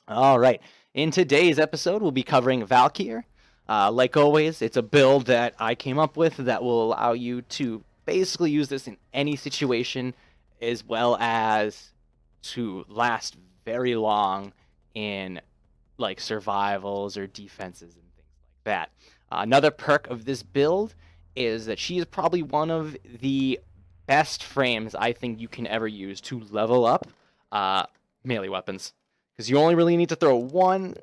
All right. In today's episode, we'll be covering Valkyr. Like always, it's a build that I came up with that will allow you to basically use this in any situation, as well as to last very long in like survivals or defenses and things like that. Another perk of this build is that she is probably one of the best frames I think you can ever use to level up melee weapons, because you only really need to throw one,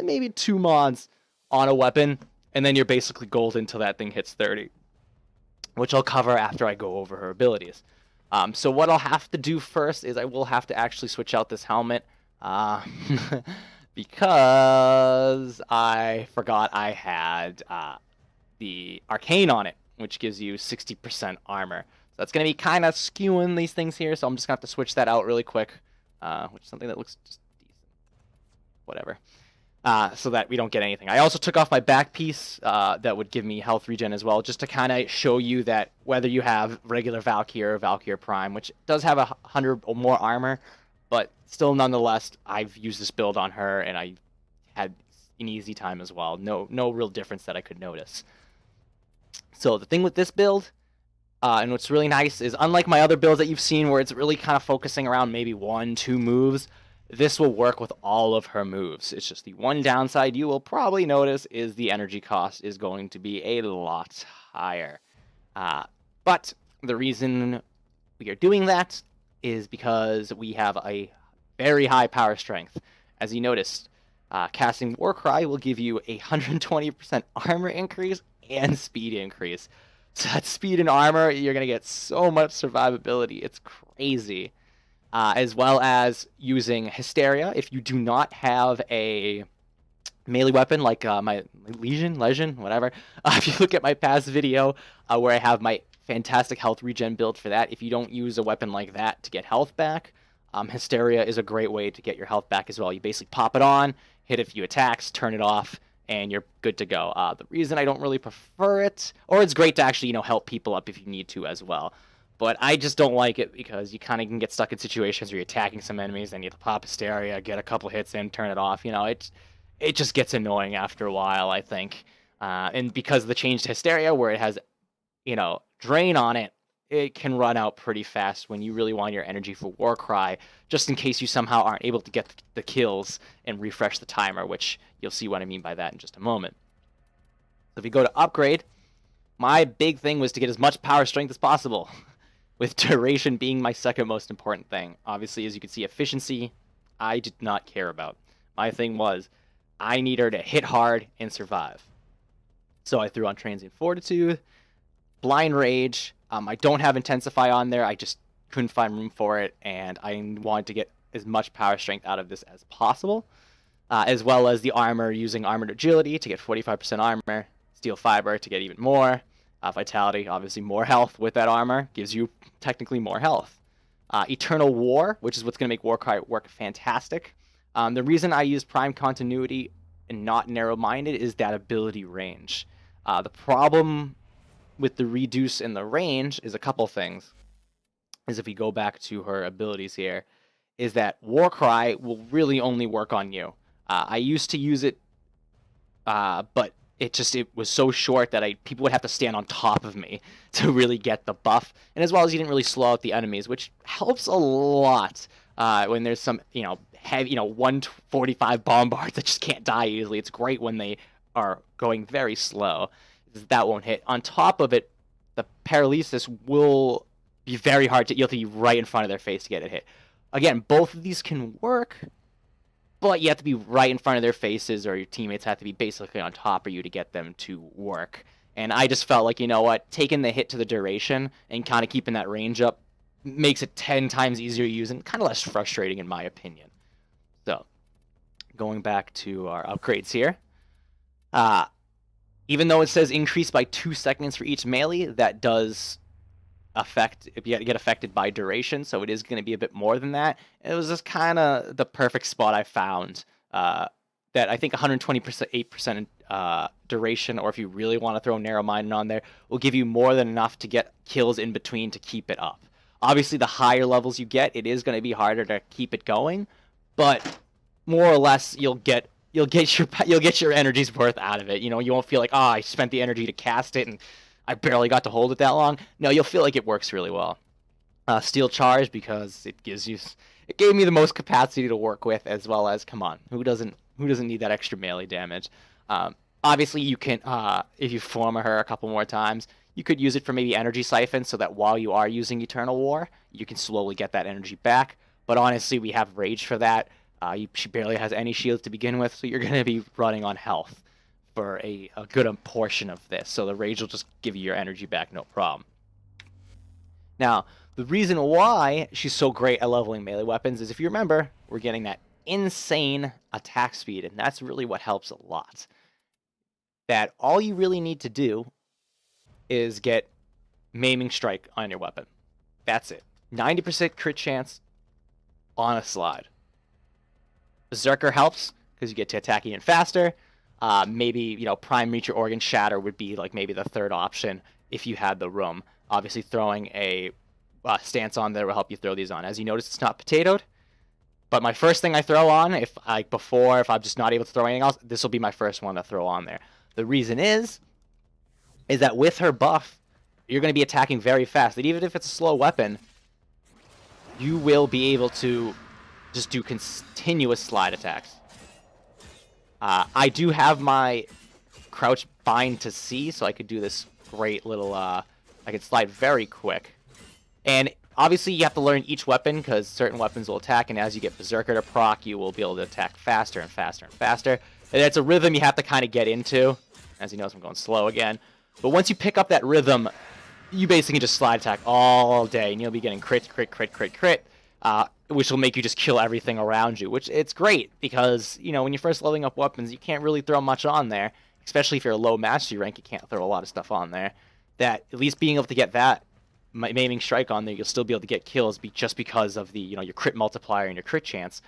maybe two mods on a weapon, and then you're basically golden until that thing hits 30, which I'll cover after I go over her abilities. So what I'll have to do first is I will have to actually switch out this helmet, because I forgot I had the arcane on it, which gives you 60% armor. So that's going to be kind of skewing these things here, so I'm just going to have to switch that out really quick, which is something that looks just decent. Whatever. So that we don't get anything. I also took off my back piece that would give me health regen as well, just to kind of show you that whether you have regular Valkyr or Valkyr Prime, which does have 100 or more armor, but still nonetheless, I've used this build on her, and I had an easy time as well. No real difference that I could notice. So the thing with this build, and what's really nice is, unlike my other builds that you've seen where it's really kind of focusing around maybe 1-2 moves, this will work with all of her moves. It's just the one downside you will probably notice is the energy cost is going to be a lot higher. But the reason we are doing that is because we have a very high power strength. As you noticed, casting Warcry will give you a 120% armor increase and speed increase. So that speed and armor, you're going to get so much survivability. It's crazy. As well as using Hysteria. If you do not have a melee weapon like my lesion, whatever, if you look at my past video where I have my fantastic health regen build for that, if you don't use a weapon like that to get health back, Hysteria is a great way to get your health back as well. You basically pop it on, hit a few attacks, turn it off, and you're good to go. The reason I don't really prefer it, or it's great to actually, help people up if you need to as well. But I just don't like it because you kind of can get stuck in situations where you're attacking some enemies and you have to pop Hysteria, get a couple hits in, turn it off. It just gets annoying after a while, I think. And because of the change to Hysteria, where it has, drain on it, it can run out pretty fast when you really want your energy for Warcry, just in case you somehow aren't able to get the kills and refresh the timer, which you'll see what I mean by that in just a moment. So if you go to upgrade, my big thing was to get as much power strength as possible, with duration being my second most important thing. Obviously, as you can see, efficiency, I did not care about. My thing was, I need her to hit hard and survive. So I threw on Transient Fortitude, Blind Rage. I don't have Intensify on there. I just couldn't find room for it, and I wanted to get as much power strength out of this as possible, as well as the armor, using Armored Agility to get 45% armor, Steel Fiber to get even more, Vitality, obviously more health with that armor, gives you technically more health. Eternal War, which is what's going to make Warcry work fantastic. The reason I use Prime Continuity and not Narrow-Minded is that ability range. The problem with the reduce in the range is a couple things. Is if we go back to her abilities here, is that Warcry will really only work on you. I used to use it, but it was so short that people would have to stand on top of me to really get the buff. And as well as you didn't really slow out the enemies, which helps a lot when there's some, heavy, 145 bombards that just can't die easily. It's great when they are going very slow. That won't hit. On top of it, the Paralysis will be very hard to, you'll have to be right in front of their face to get it hit. Again, both of these can work, but you have to be right in front of their faces, or your teammates have to be basically on top of you to get them to work. And I just felt like, taking the hit to the duration and kind of keeping that range up makes it 10 times easier to use and kind of less frustrating in my opinion. So, going back to our upgrades here. Even though it says increase by 2 seconds for each melee, that does get affected by duration, so it is going to be a bit more than that. It was just kind of the perfect spot I found, that I think 128% duration, or if you really want to throw Narrow-Minded on there, will give you more than enough to get kills in between to keep it up. Obviously, the higher levels you get, it is going to be harder to keep it going, but more or less you'll get your energy's worth out of it. You know, you won't feel like, oh, I spent the energy to cast it and I barely got to hold it that long. No, you'll feel like it works really well. Steel Charge, because it gave me the most capacity to work with, as well as, come on, who doesn't need that extra melee damage? Obviously, you can, if you form her a couple more times, you could use it for maybe Energy Siphon, so that while you are using Eternal War, you can slowly get that energy back. But honestly, we have Rage for that. She barely has any shields to begin with, so you're going to be running on health for a good portion of this. So the Rage will just give you your energy back, no problem. Now, the reason why she's so great at leveling melee weapons is, if you remember, we're getting that insane attack speed, and that's really what helps a lot. That all you really need to do is get Maiming Strike on your weapon. That's it. 90% crit chance on a slide. Berserker helps because you get to attack even faster. Maybe, you know, Prime Reacher Organ Shatter would be like maybe the third option if you had the room. Obviously, throwing a stance on there will help you throw these on. As you notice, it's not potatoed. But my first thing I throw on, if I'm just not able to throw anything else, this will be my first one to throw on there. The reason is that with her buff, you're going to be attacking very fast. And even if it's a slow weapon, you will be able to just do continuous slide attacks. I do have my crouch bind to C, so I could do this great little, I could slide very quick. And obviously you have to learn each weapon, because certain weapons will attack, and as you get Berserker to proc, you will be able to attack faster and faster and faster. And it's a rhythm you have to kind of get into. As you notice, I'm going slow again. But once you pick up that rhythm, you basically just slide attack all day, and you'll be getting crit, crit, crit, crit, crit, which will make you just kill everything around you, which it's great, because, you know, when you're first leveling up weapons, you can't really throw much on there, especially if you're a low mastery rank, you can't throw a lot of stuff on there. That, at least being able to get that Maiming Strike on there, you'll still be able to get kills just because of the, you know, your crit multiplier and your crit chance.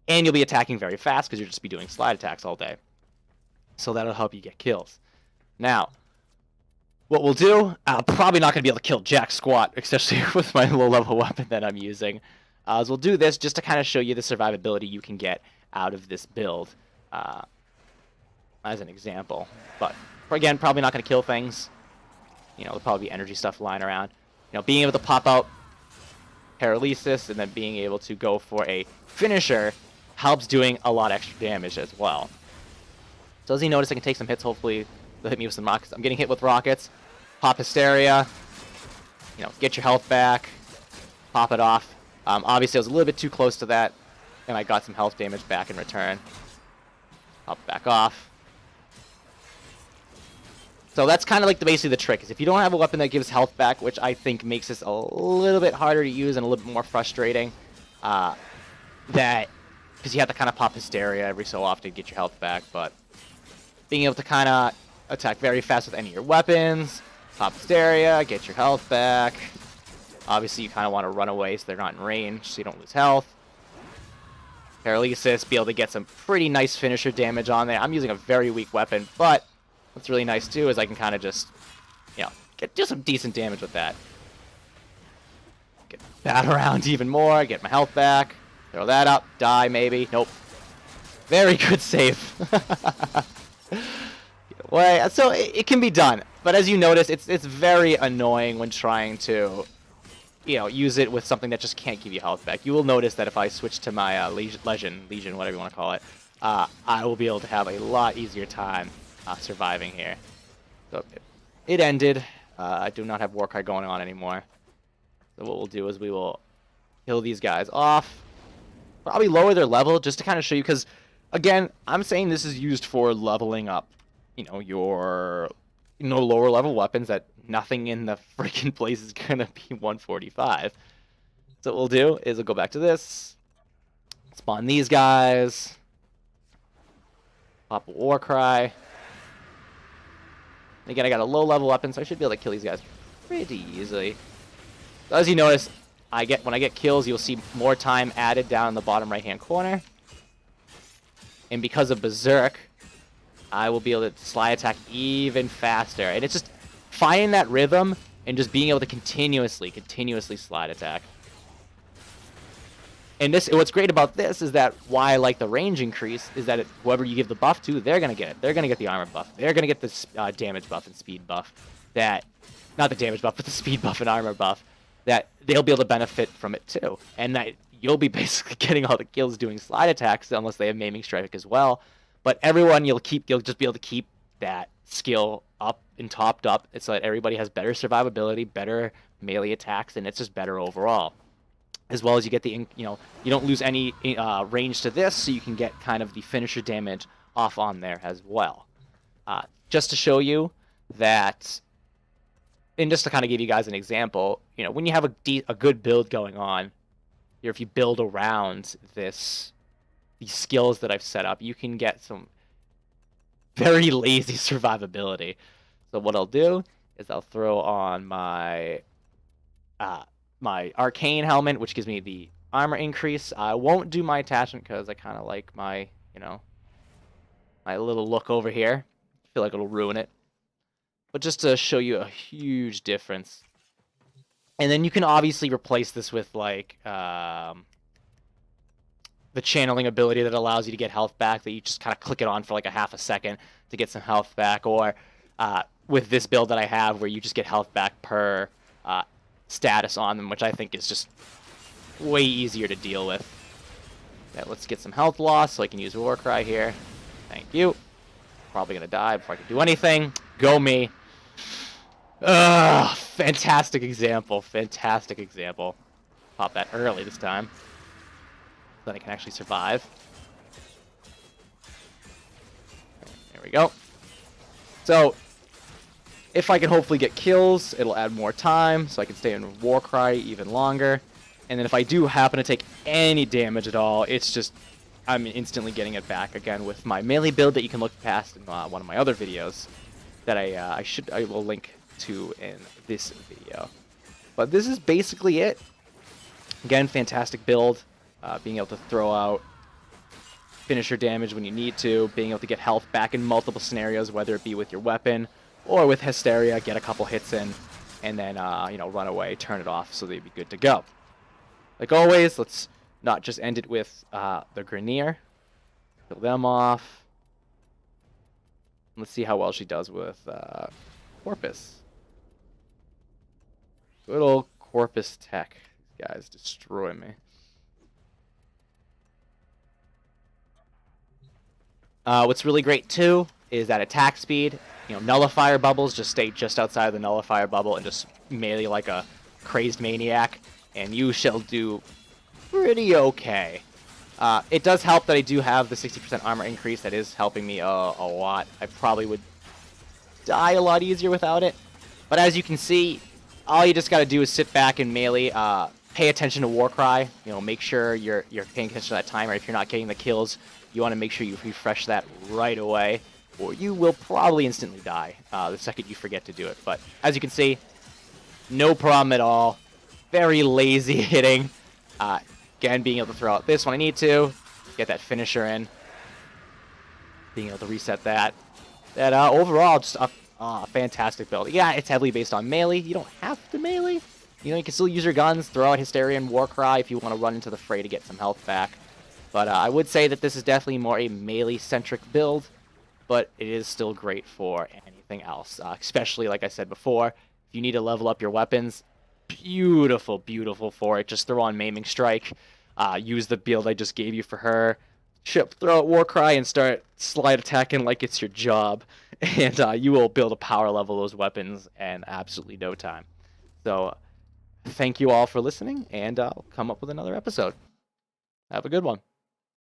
And you'll be attacking very fast because you'll just be doing slide attacks all day. So that'll help you get kills. Now, what we'll do, I'm probably not going to be able to kill jack squat, especially with my low-level weapon that I'm using. Is we'll do this just to kind of show you the survivability you can get out of this build, as an example. But, again, probably not going to kill things. You know, there'll probably be energy stuff lying around. You know, being able to pop out Paralysis and then being able to go for a finisher helps doing a lot extra damage as well. So as you notice, I can take some hits. Hopefully they'll hit me with some rockets. I'm getting hit with rockets. Pop Hysteria. You know, get your health back. Pop it off. Obviously I was a little bit too close to that, and I got some health damage back in return. Pop back off. So that's kind of like basically the trick, is if you don't have a weapon that gives health back, which I think makes this a little bit harder to use and a little bit more frustrating, because you have to kind of pop Hysteria every so often to get your health back, but being able to kind of attack very fast with any of your weapons, pop Hysteria, get your health back. Obviously you kind of want to run away so they're not in range, so you don't lose health. Paralysis, be able to get some pretty nice finisher damage on there. I'm using a very weak weapon, but what's really nice too is I can kind of just, you know, do some decent damage with that. Get bat around even more, get my health back, throw that up, die maybe. Nope. Very good save. Well, so it can be done, but as you notice, it's very annoying when trying to, you know, use it with something that just can't give you health back. You will notice that if I switch to my lesion, whatever you want to call it, I will be able to have a lot easier time surviving here. So it ended. I do not have Warcry going on anymore. So what we'll do is we will kill these guys off. Probably lower their level just to kind of show you, because again, I'm saying this is used for leveling up, you know, your lower level weapons, that nothing in the freaking place is gonna be 145. So what we'll do is we'll go back to this, spawn these guys, pop a Warcry. Again, I got a low-level weapon, so I should be able to kill these guys pretty easily. So as you notice, when I get kills, you'll see more time added down in the bottom right-hand corner. And because of Berserk, I will be able to slide attack even faster. And it's just finding that rhythm and just being able to continuously slide attack. And what's great about this is that why I like the range increase is that whoever you give the buff to, they're gonna get it. They're gonna get the armor buff. They're gonna get this damage buff and speed buff. Not the damage buff, but the speed buff and armor buff. That they'll be able to benefit from it too. And that you'll be basically getting all the kills doing slide attacks unless they have maiming strike as well. But everyone you'll just be able to keep that skill up and topped up. It's so that everybody has better survivability, better melee attacks, and it's just better overall. As well as you get the, you don't lose any range to this, so you can get kind of the finisher damage off on there as well. Just to show you that, and just to kind of give you guys an example, when you have a good build going on, if you build around these skills that I've set up, you can get some very lazy survivability. So what I'll do is I'll throw on my arcane helmet, which gives me the armor increase. I won't do my attachment because I kind of like my, my little look over here. I feel like it'll ruin it. But just to show you a huge difference. And then you can obviously replace this with like the channeling ability that allows you to get health back, that you just kind of click it on for like a half a second to get some health back, or with this build that I have where you just get health back per status on them, which I think is just way easier to deal with. Yeah, let's get some health loss so I can use Warcry here. Thank you. Probably gonna die before I can do anything. Go me. Ugh, fantastic example. Fantastic example. Pop that early this time. So then I can actually survive. There we go. So, if I can hopefully get kills, it'll add more time, so I can stay in Warcry even longer. And then if I do happen to take any damage at all, it's just, I'm instantly getting it back again with my melee build that you can look past in one of my other videos that I will link to in this video. But this is basically it. Again, fantastic build. Being able to throw out finisher damage when you need to, being able to get health back in multiple scenarios, whether it be with your weapon or with Hysteria, get a couple hits in, and then run away, turn it off, so they'd be good to go. Like always, let's not just end it with the Grenier. Kill them off. Let's see how well she does with Corpus. Good old Corpus Tech. These guys destroy me. What's really great too is that attack speed. Nullifier bubbles, just stay just outside of the nullifier bubble and just melee like a crazed maniac, and you shall do pretty okay. It does help that I do have the 60% armor increase. That is helping me a lot. I probably would die a lot easier without it. But as you can see, all you just got to do is sit back and melee. Pay attention to Warcry. Make sure you're paying attention to that timer. If you're not getting the kills, you want to make sure you refresh that right away, or you will probably instantly die the second you forget to do it. But as you can see, no problem at all. Very lazy hitting. Again, being able to throw out this when I need to, get that finisher in, being able to reset that. Overall, just a fantastic build. Yeah, it's heavily based on melee. You don't have to melee. You can still use your guns, throw out Hysteria and Warcry if you want to run into the fray to get some health back. But I would say that this is definitely more a melee-centric build, but it is still great for anything else. Especially, like I said before, if you need to level up your weapons, beautiful, beautiful for it. Just throw on Maiming Strike, use the build I just gave you for her, throw out Warcry, and start slide attacking like it's your job. And you will build a power level those weapons in absolutely no time. So, thank you all for listening, and I'll come up with another episode. Have a good one.